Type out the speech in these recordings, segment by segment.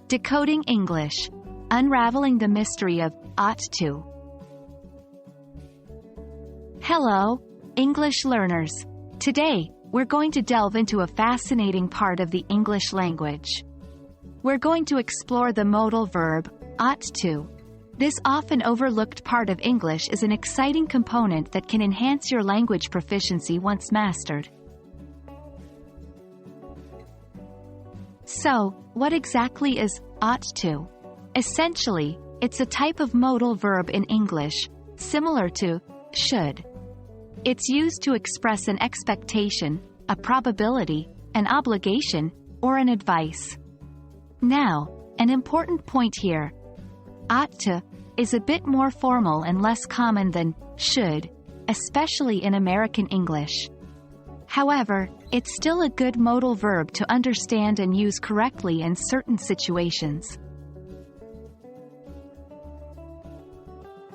Decoding English. Unraveling the mystery of ought to. Hello, English learners. Today, we're going to delve into a fascinating part of the English language. We're going to explore the modal verb, ought to. This often overlooked part of English is an exciting component that can enhance your language proficiency once mastered. So, what exactly is ought to? Essentially, it's a type of modal verb in English, similar to should. It's used to express an expectation, a probability, an obligation, or an advice. Now, an important point here. Ought to is a bit more formal and less common than should, especially in American English. However, it's still a good modal verb to understand and use correctly in certain situations.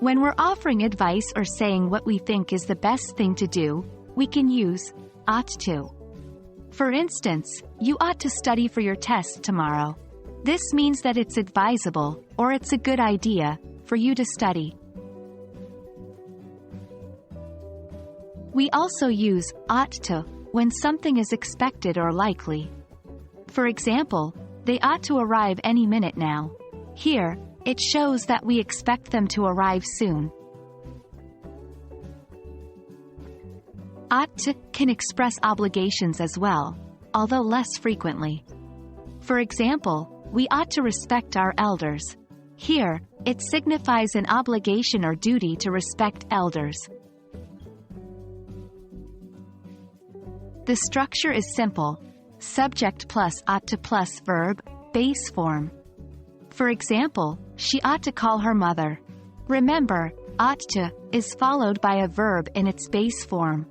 When we're offering advice or saying what we think is the best thing to do, we can use ought to. For instance, you ought to study for your test tomorrow. This means that it's advisable, or it's a good idea, for you to study. We also use ought to when something is expected or likely. For example, they ought to arrive any minute now. Here, it shows that we expect them to arrive soon. Ought to can express obligations as well, although less frequently. For example, we ought to respect our elders. Here, it signifies an obligation or duty to respect elders. The structure is simple: subject plus ought to plus verb, base form. For example, she ought to call her mother. Remember, ought to is followed by a verb in its base form.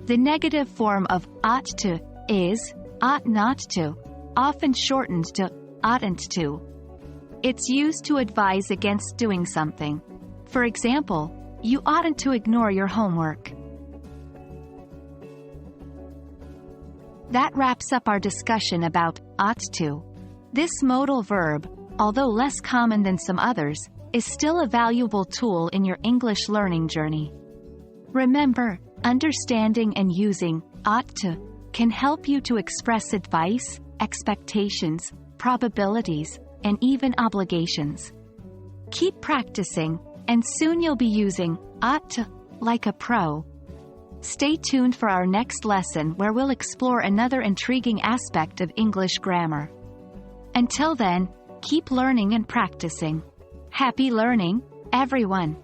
The negative form of ought to is ought not to, often shortened to oughtn't to. It's used to advise against doing something. For example, you oughtn't to ignore your homework. That wraps up our discussion about ought to. This modal verb, although less common than some others, is still a valuable tool in your English learning journey. Remember, understanding and using ought to can help you to express advice, expectations, probabilities, and even obligations. Keep practicing, and soon you'll be using ought to like a pro. Stay tuned for our next lesson where we'll explore another intriguing aspect of English grammar. Until then, keep learning and practicing. Happy learning, everyone!